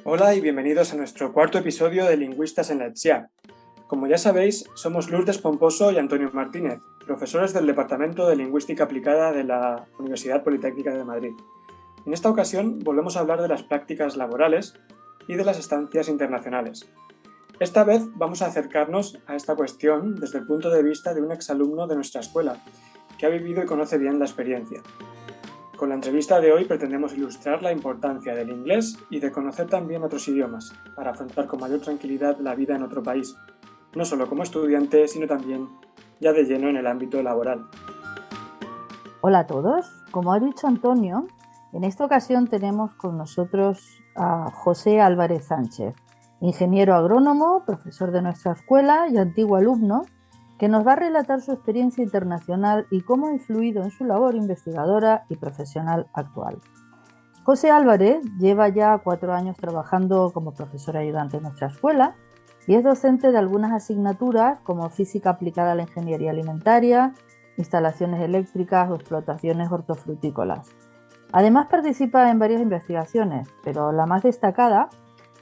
Hola y bienvenidos a nuestro cuarto episodio de Lingüistas en la ETSIA. Como ya sabéis, somos Lourdes Pomposo y Antonio Martínez, profesores del Departamento de Lingüística Aplicada de la Universidad Politécnica de Madrid. En esta ocasión volvemos a hablar de las prácticas laborales y de las estancias internacionales. Esta vez vamos a acercarnos a esta cuestión desde el punto de vista de un exalumno de nuestra escuela, que ha vivido y conoce bien la experiencia. Con la entrevista de hoy pretendemos ilustrar la importancia del inglés y de conocer también otros idiomas, para afrontar con mayor tranquilidad la vida en otro país, no solo como estudiante, sino también ya de lleno en el ámbito laboral. Hola a todos. Como ha dicho Antonio, en esta ocasión tenemos con nosotros a José Álvarez Sánchez, ingeniero agrónomo, profesor de nuestra escuela y antiguo alumno, que nos va a relatar su experiencia internacional y cómo ha influido en su labor investigadora y profesional actual. José Álvarez lleva ya 4 años trabajando como profesor ayudante en nuestra escuela y es docente de algunas asignaturas como física aplicada a la ingeniería alimentaria, instalaciones eléctricas o explotaciones hortofrutícolas. Además participa en varias investigaciones, pero la más destacada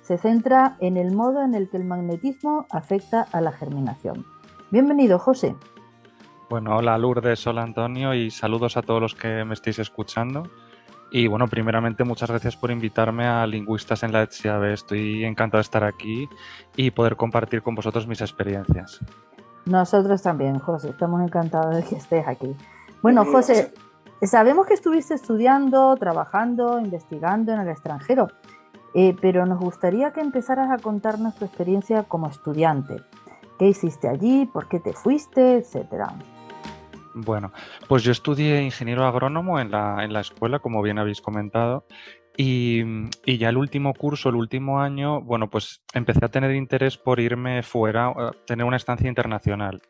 se centra en el modo en el que el magnetismo afecta a la germinación. Bienvenido, José. Bueno, hola Lourdes, hola Antonio y saludos a todos los que me estéis escuchando. Y bueno, primeramente muchas gracias por invitarme a Lingüistas en la ETSIAB. Estoy encantado de estar aquí y poder compartir con vosotros mis experiencias. Nosotros también, José, estamos encantados de que estés aquí. Bueno, José, sabemos que estuviste estudiando, trabajando, investigando en el extranjero, pero nos gustaría que empezaras a contarnos tu experiencia como estudiante. ¿Qué hiciste allí? ¿Por qué te fuiste? Etcétera. Bueno, pues yo estudié ingeniero agrónomo en la escuela, como bien habéis comentado, y ya el último curso, el último año, bueno, pues empecé a tener interés por irme fuera, tener una estancia internacional.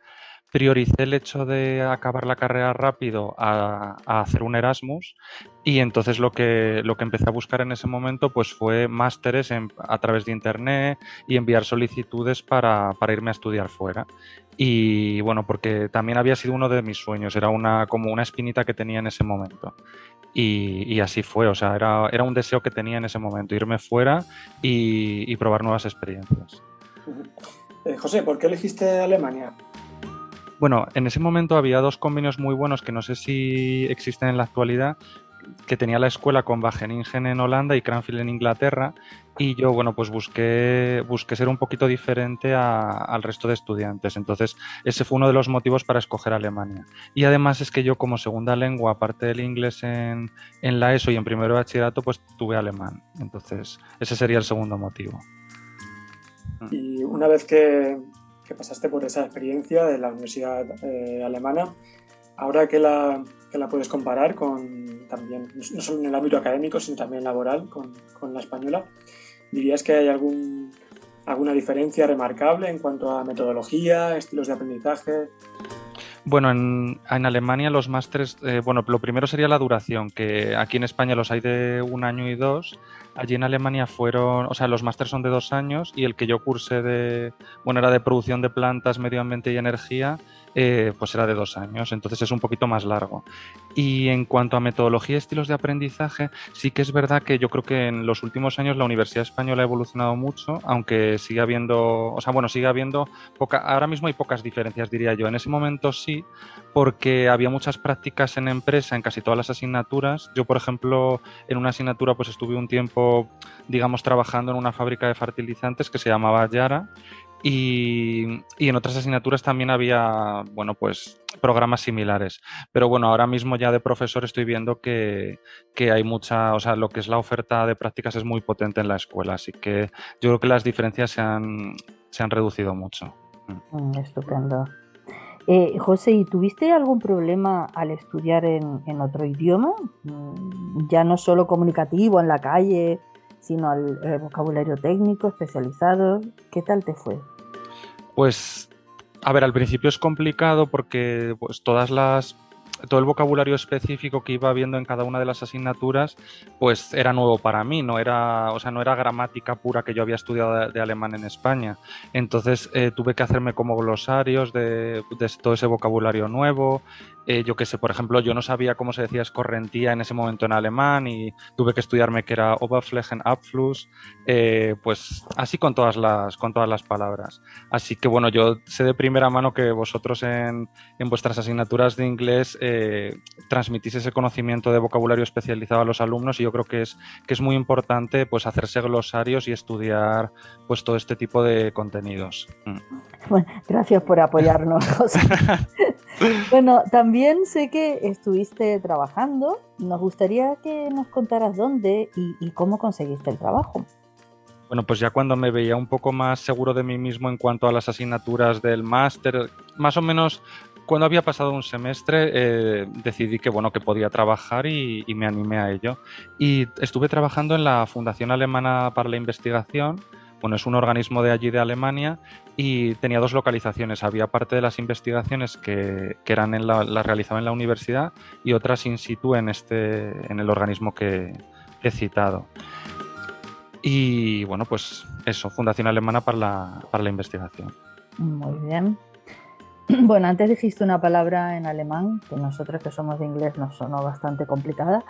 Prioricé el hecho de acabar la carrera rápido a hacer un Erasmus y entonces lo que empecé a buscar en ese momento pues fue másteres a través de internet y enviar solicitudes para irme a estudiar fuera. Y bueno, porque también había sido uno de mis sueños, era como una espinita que tenía en ese momento. Y así fue, o sea, era un deseo que tenía en ese momento, irme fuera y probar nuevas experiencias. José, ¿por qué elegiste Alemania? Bueno, en ese momento había dos convenios muy buenos que no sé si existen en la actualidad, que tenía la escuela con Wageningen en Holanda y Cranfield en Inglaterra, y yo, bueno, pues busqué ser un poquito diferente al resto de estudiantes. Entonces, ese fue uno de los motivos para escoger Alemania. Y además es que yo como segunda lengua, aparte del inglés en la ESO y en primero de bachillerato, pues tuve alemán. Entonces, ese sería el segundo motivo. Y una vez que pasaste por esa experiencia de la universidad alemana, ahora que la puedes comparar con también, no solo en el ámbito académico, sino también laboral con la española, ¿dirías que hay alguna diferencia remarcable en cuanto a metodología, estilos de aprendizaje? Bueno, en Alemania los másteres, bueno, lo primero sería la duración, que aquí en España los hay de 1 año y 2. Allí en Alemania fueron, o sea, los másteres son de 2 años y el que yo cursé bueno, era de producción de plantas, medio ambiente y energía, pues era de 2 años, entonces es un poquito más largo. Y en cuanto a metodología y estilos de aprendizaje, sí que es verdad que yo creo que en los últimos años la Universidad Española ha evolucionado mucho, aunque sigue habiendo, o sea, bueno, sigue habiendo ahora mismo hay pocas diferencias, diría yo. En ese momento sí, porque había muchas prácticas en empresa en casi todas las asignaturas. Yo, por ejemplo, en una asignatura pues estuve un tiempo, digamos, trabajando en una fábrica de fertilizantes que se llamaba Yara. Y en otras asignaturas también había, bueno, pues programas similares. Pero bueno, ahora mismo ya de profesor estoy viendo que hay mucha, o sea, lo que es la oferta de prácticas es muy potente en la escuela. Así que yo creo que las diferencias se han reducido mucho. Estupendo. José, ¿y tuviste algún problema al estudiar en otro idioma? Ya no solo comunicativo en la calle, sino al vocabulario técnico especializado. ¿Qué tal te fue? Pues, a ver, al principio es complicado porque pues, todo el vocabulario específico que iba viendo en cada una de las asignaturas, pues era nuevo para mí, no era, o sea, no era gramática pura que yo había estudiado de alemán en España. Entonces tuve que hacerme como glosarios de todo ese vocabulario nuevo. yo qué sé, por ejemplo, yo no sabía cómo se decía escorrentía en ese momento en alemán y tuve que estudiarme que era Oberflächen, Abfluss, pues así con todas las palabras. Así que bueno, yo sé de primera mano que vosotros en vuestras asignaturas de inglés transmitís ese conocimiento de vocabulario especializado a los alumnos, y yo creo que es muy importante pues hacerse glosarios y estudiar pues todo este tipo de contenidos. Bueno, gracias por apoyarnos, José. Bueno, también sé que estuviste trabajando. Nos gustaría que nos contaras dónde y cómo conseguiste el trabajo. Bueno, pues ya cuando me veía un poco más seguro de mí mismo en cuanto a las asignaturas del máster, más o menos cuando había pasado un semestre, decidí que, bueno, que podía trabajar y me animé a ello. Y estuve trabajando en la Fundación Alemana para la Investigación. Bueno, es un organismo de allí de Alemania y tenía dos localizaciones. Había parte de las investigaciones que eran las realizaba en la universidad y otras in situ en el organismo que he citado. Y bueno, pues eso, Fundación Alemana para la Investigación. Muy bien. Bueno, antes dijiste una palabra en alemán, que nosotros que somos de inglés nos sonó bastante complicada.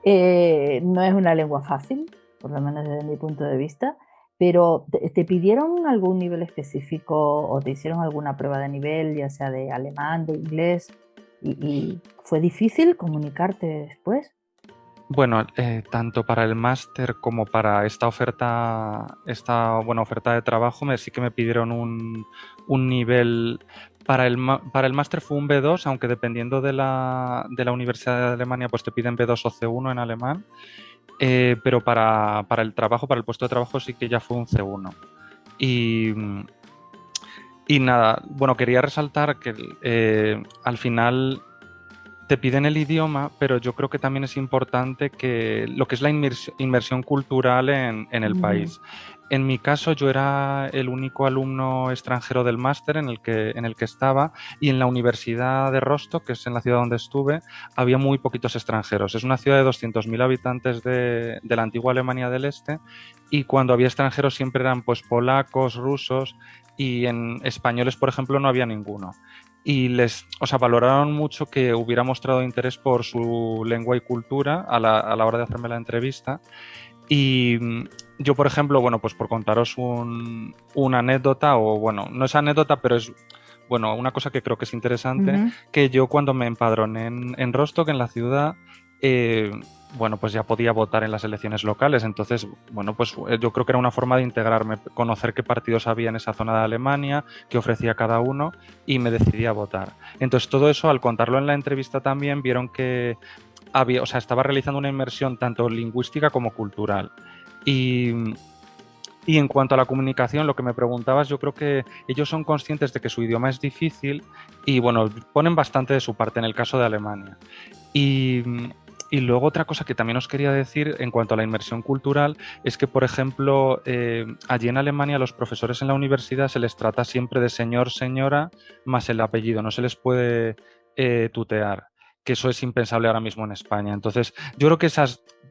No es una lengua fácil, por lo menos desde mi punto de vista, pero ¿te pidieron algún nivel específico o te hicieron alguna prueba de nivel, ya sea de alemán, de inglés? ¿Y fue difícil comunicarte después? Bueno, tanto para el máster como para esta buena oferta de trabajo, sí que me pidieron un nivel. Para el máster fue un B2, aunque dependiendo de la Universidad de Alemania, pues te piden B2 o C1 en alemán. Pero para el trabajo, para el puesto de trabajo, sí que ya fue un C1. Y nada, bueno, quería resaltar que al final te piden el idioma, pero yo creo que también es importante que lo que es la inmersión cultural en el país. En mi caso, yo era el único alumno extranjero del máster en el que estaba, y en la Universidad de Rostock, que es en la ciudad donde estuve, había muy poquitos extranjeros. Es una ciudad de 200.000 habitantes de la antigua Alemania del Este, y cuando había extranjeros siempre eran pues polacos, rusos, y en españoles, por ejemplo, no había ninguno. Y valoraron mucho que hubiera mostrado interés por su lengua y cultura a la hora de hacerme la entrevista. Y yo, por ejemplo, bueno, pues por contaros una anécdota, o bueno, no es anécdota, pero es bueno, una cosa que creo que es interesante, que yo cuando me empadroné en Rostock, en la ciudad, bueno, pues ya podía votar en las elecciones locales. Entonces, bueno, pues yo creo que era una forma de integrarme, conocer qué partidos había en esa zona de Alemania, qué ofrecía cada uno, y me decidí a votar. Entonces, todo eso, al contarlo en la entrevista también, vieron que estaba realizando una inmersión tanto lingüística como cultural. Y en cuanto a la comunicación, lo que me preguntabas, yo creo que ellos son conscientes de que su idioma es difícil y, bueno, ponen bastante de su parte en el caso de Alemania. Y luego otra cosa que también os quería decir en cuanto a la inmersión cultural es que, por ejemplo, allí en Alemania los profesores en la universidad se les trata siempre de señor, señora, más el apellido, no se les puede tutear, que eso es impensable ahora mismo en España. Entonces, yo creo que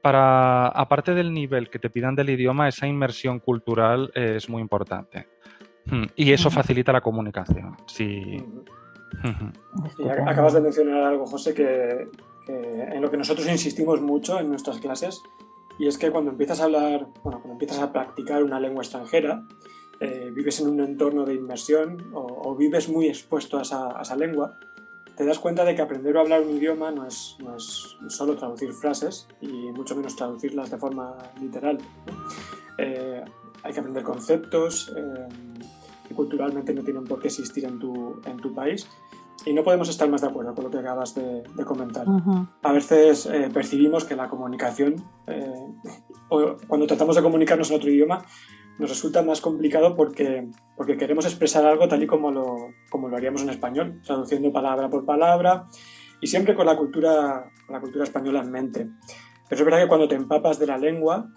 aparte del nivel que te pidan del idioma, esa inmersión cultural es muy importante. Y eso facilita la comunicación. Sí. Y acabas de mencionar algo, José, que en lo que nosotros insistimos mucho en nuestras clases, y es que cuando empiezas a hablar, cuando empiezas a practicar una lengua extranjera, vives en un entorno de inmersión o vives muy expuesto a esa lengua, te das cuenta de que aprender a hablar un idioma no es solo traducir frases, y mucho menos traducirlas de forma literal, ¿no? Hay que aprender conceptos que culturalmente no tienen por qué existir en tu país. Y no podemos estar más de acuerdo con lo que acabas de comentar. A veces percibimos que la comunicación, o cuando tratamos de comunicarnos en otro idioma, nos resulta más complicado porque queremos expresar algo tal y como lo haríamos en español, traduciendo palabra por palabra y siempre con la cultura española en mente. Pero es verdad que cuando te empapas de la lengua,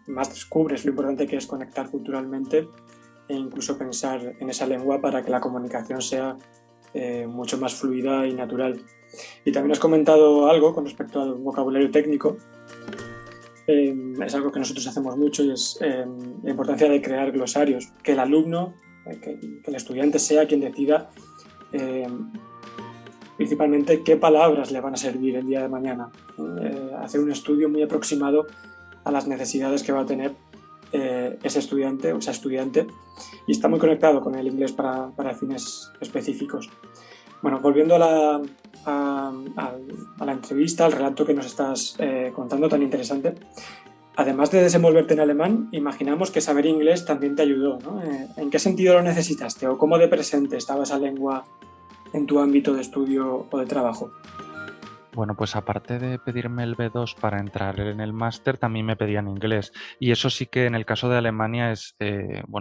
más descubres lo importante que es conectar culturalmente e incluso pensar en esa lengua para que la comunicación sea mucho más fluida y natural. Y también has comentado algo con respecto al vocabulario técnico. Es algo que nosotros hacemos mucho, y es la importancia de crear glosarios, que el alumno, que el estudiante sea quien decida principalmente qué palabras le van a servir el día de mañana. Hacer un estudio muy aproximado a las necesidades que va a tener ese estudiante o esa estudiante, y está muy conectado con el inglés para fines específicos. Bueno, volviendo a la entrevista, al relato que nos estás contando tan interesante, además de desenvolverte en alemán, imaginamos que saber inglés también te ayudó, ¿no? ¿En qué sentido lo necesitaste o cómo de presente estaba esa lengua en tu ámbito de estudio o de trabajo? Bueno, pues aparte de pedirme el B2 para entrar en el máster, también me pedían inglés. Y eso sí que en el caso de Alemania es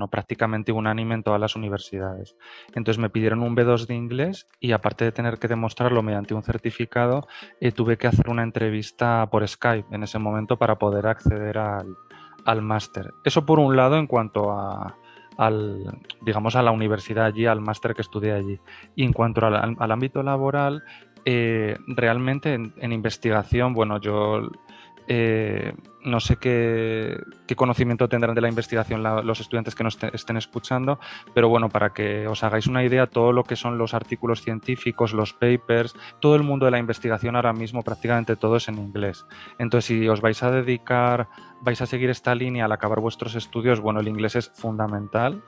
prácticamente unánime en todas las universidades. Entonces me pidieron un B2 de inglés y aparte de tener que demostrarlo mediante un certificado, tuve que hacer una entrevista por Skype en ese momento para poder acceder al máster. Eso por un lado en cuanto a la universidad allí, al máster que estudié allí. Y en cuanto al ámbito laboral, realmente en investigación, bueno, yo no sé qué conocimiento tendrán de la investigación los estudiantes que nos estén escuchando, pero bueno, para que os hagáis una idea, todo lo que son los artículos científicos, los papers, todo el mundo de la investigación ahora mismo, prácticamente todo es en inglés. Entonces, si os vais a seguir esta línea al acabar vuestros estudios, bueno, el inglés es fundamental.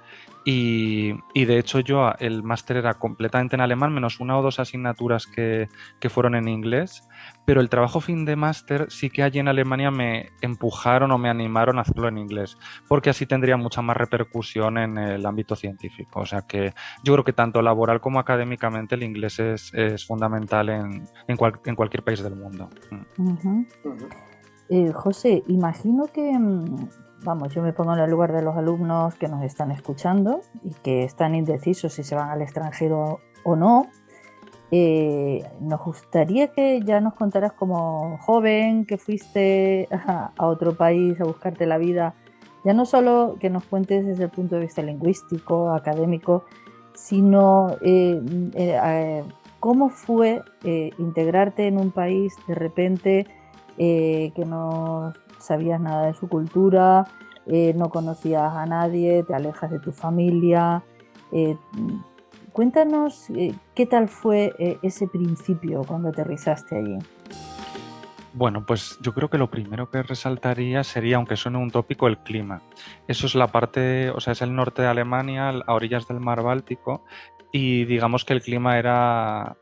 Y de hecho el máster era completamente en alemán, menos una o dos asignaturas que fueron en inglés, pero el trabajo fin de máster sí que allí en Alemania me empujaron o me animaron a hacerlo en inglés, porque así tendría mucha más repercusión en el ámbito científico. O sea que yo creo que tanto laboral como académicamente el inglés es fundamental en cualquier país del mundo. Uh-huh. José, imagino que... Vamos, yo me pongo en el lugar de los alumnos que nos están escuchando y que están indecisos si se van al extranjero o no. Nos gustaría que ya nos contaras como joven que fuiste a otro país a buscarte la vida, ya no solo que nos cuentes desde el punto de vista lingüístico, académico, sino cómo fue integrarte en un país de repente que no sabías nada de su cultura, no conocías a nadie, te alejas de tu familia. Cuéntanos qué tal fue ese principio cuando aterrizaste allí. Bueno, pues yo creo que lo primero que resaltaría sería, aunque suene un tópico, el clima. Eso es la parte, o sea, es el norte de Alemania, a orillas del mar Báltico, y digamos que el clima era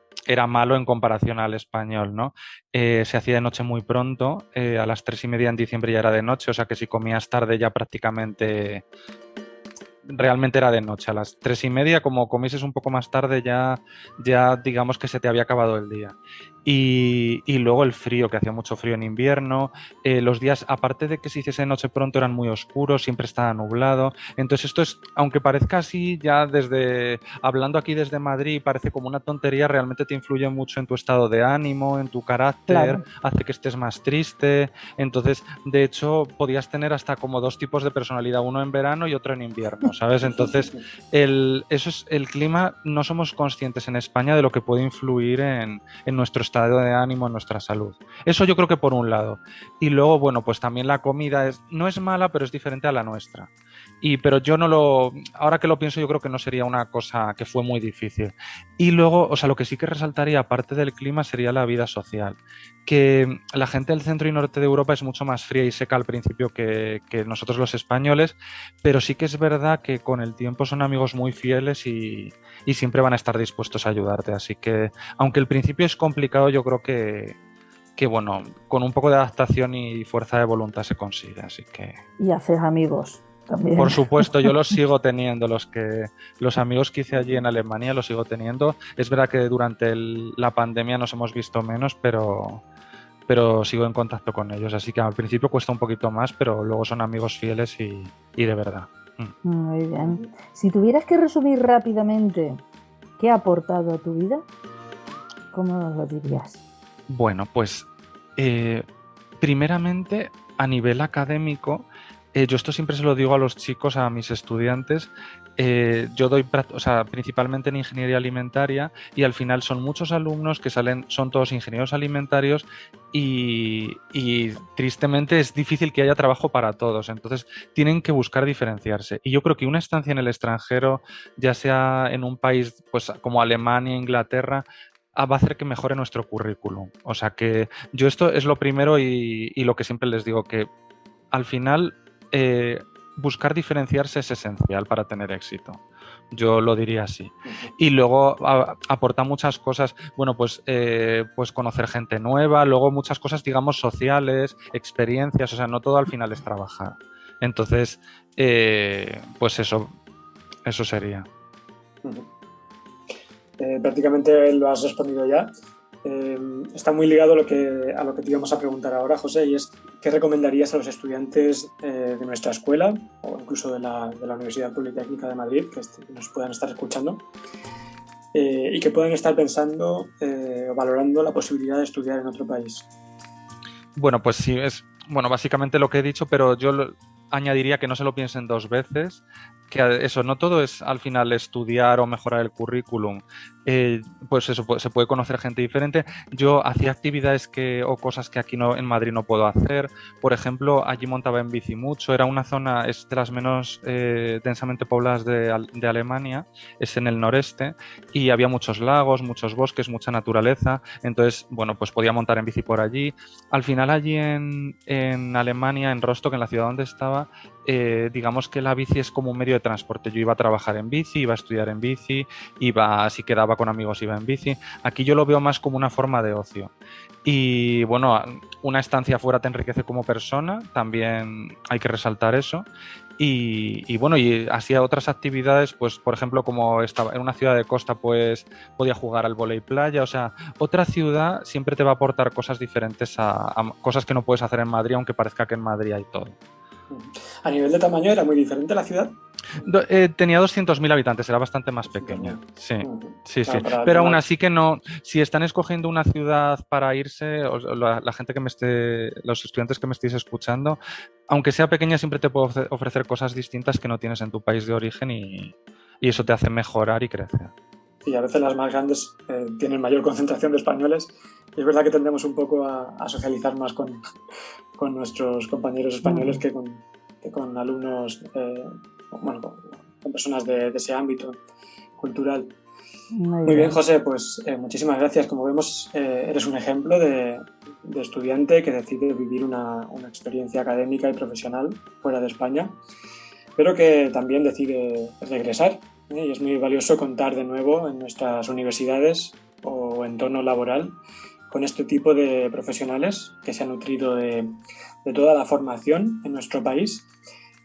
malo en comparación al español, ¿no? Se hacía de noche muy pronto, a las 3:30 en diciembre ya era de noche, o sea que si comías tarde ya prácticamente... Realmente era de noche, a las 3:30, como comieses un poco más tarde ya digamos que se te había acabado el día. Y luego el frío, que hacía mucho frío en invierno, los días, aparte de que se hiciese de noche pronto, eran muy oscuros, siempre estaba nublado. Entonces esto es, aunque parezca así, ya hablando aquí desde Madrid, parece como una tontería, realmente te influye mucho en tu estado de ánimo, en tu carácter, claro. Hace que estés más triste. Entonces, de hecho, podías tener hasta como dos tipos de personalidad, uno en verano y otro en invierno, ¿sabes? Entonces, el clima, no somos conscientes en España de lo que puede influir en nuestro estado de ánimo, en nuestra salud. Eso yo creo que por un lado. Y luego, bueno, pues también la comida no es mala, pero es diferente a la nuestra. Pero yo ahora que lo pienso, yo creo que no sería una cosa que fue muy difícil. Y luego, o sea, lo que sí que resaltaría, aparte del clima, sería la vida social. Que la gente del centro y norte de Europa es mucho más fría y seca al principio que nosotros los españoles, pero sí que es verdad que con el tiempo son amigos muy fieles y siempre van a estar dispuestos a ayudarte. Así que, aunque el principio es complicado, yo creo que bueno, con un poco de adaptación y fuerza de voluntad se consigue. Así que... Y haces amigos también. Por supuesto, yo los sigo teniendo. Los amigos que hice allí en Alemania los sigo teniendo. Es verdad que durante la pandemia nos hemos visto menos, pero sigo en contacto con ellos. Así que al principio cuesta un poquito más, pero luego son amigos fieles y de verdad. Muy bien. Si tuvieras que resumir rápidamente qué ha aportado a tu vida, ¿cómo lo dirías? Bueno, pues primeramente a nivel académico, yo esto siempre se lo digo a los chicos, a mis estudiantes, yo doy, o sea, principalmente en ingeniería alimentaria, y al final son muchos alumnos que son todos ingenieros alimentarios y tristemente es difícil que haya trabajo para todos, entonces tienen que buscar diferenciarse. Y yo creo que una estancia en el extranjero, ya sea en un país pues como Alemania, Inglaterra, va a hacer que mejore nuestro currículum. O sea que yo esto es lo primero y lo que siempre les digo, que al final buscar diferenciarse es esencial para tener éxito. Yo lo diría así. Y luego aporta muchas cosas, bueno, pues conocer gente nueva, luego muchas cosas, digamos, sociales, experiencias, o sea, no todo al final es trabajar. Entonces, pues eso sería. Prácticamente lo has respondido ya. Está muy ligado a lo que te íbamos a preguntar ahora, José, y es ¿qué recomendarías a los estudiantes de nuestra escuela o incluso de la Universidad Politécnica de Madrid que nos puedan estar escuchando y que puedan estar pensando o valorando la posibilidad de estudiar en otro país? Bueno, pues sí, básicamente lo que he dicho, pero yo añadiría que no se lo piensen dos veces, que eso, no todo es al final estudiar o mejorar el currículum, pues eso, se puede conocer gente diferente. Yo hacía actividades o cosas que aquí en Madrid no puedo hacer. Por ejemplo, allí montaba en bici mucho, era una zona, es de las menos densamente pobladas de Alemania, es en el noreste, y había muchos lagos, muchos bosques, mucha naturaleza, entonces, bueno, pues podía montar en bici por allí. Al final allí en Alemania, en Rostock, en la ciudad donde estaba, digamos que la bici es como un medio de transporte. Yo iba a trabajar en bici, iba a estudiar en bici, si quedaba con amigos iba en bici. Aquí yo lo veo más como una forma de ocio. Y bueno, una estancia fuera te enriquece como persona, también hay que resaltar eso. Y bueno, y hacía otras actividades, pues por ejemplo, como estaba en una ciudad de costa, pues podía jugar al vóley playa. O sea, otra ciudad siempre te va a aportar cosas diferentes a cosas que no puedes hacer en Madrid, aunque parezca que en Madrid hay todo. ¿A nivel de tamaño era muy diferente la ciudad? Tenía 200.000 habitantes, era bastante más pequeña. Sí, sí, sí. Claro, Pero aún así que no, si están escogiendo una ciudad para irse, la gente los estudiantes que me estéis escuchando, aunque sea pequeña, siempre te puede ofrecer cosas distintas que no tienes en tu país de origen y eso te hace mejorar y crecer. Sí, a veces las más grandes tienen mayor concentración de españoles y es verdad que tendemos un poco a socializar más con nuestros compañeros españoles que con alumnos, con personas de ese ámbito cultural. Muy bien, José, pues muchísimas gracias. Como vemos, eres un ejemplo de estudiante que decide vivir una experiencia académica y profesional fuera de España, pero que también decide regresar. Y es muy valioso contar de nuevo en nuestras universidades o entorno laboral con este tipo de profesionales que se han nutrido de toda la formación en nuestro país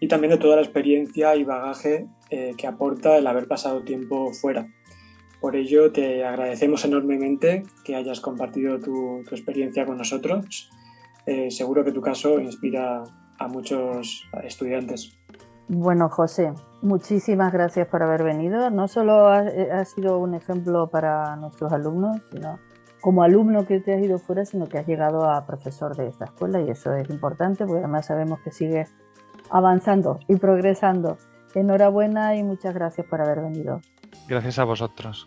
y también de toda la experiencia y bagaje que aporta el haber pasado tiempo fuera. Por ello te agradecemos enormemente que hayas compartido tu experiencia con nosotros. Seguro que tu caso inspira a muchos estudiantes. Bueno, José, muchísimas gracias por haber venido. No solo has sido un ejemplo para nuestros alumnos, sino como alumno que te has ido fuera, sino que has llegado a profesor de esta escuela y eso es importante porque además sabemos que sigues avanzando y progresando. Enhorabuena y muchas gracias por haber venido. Gracias a vosotros.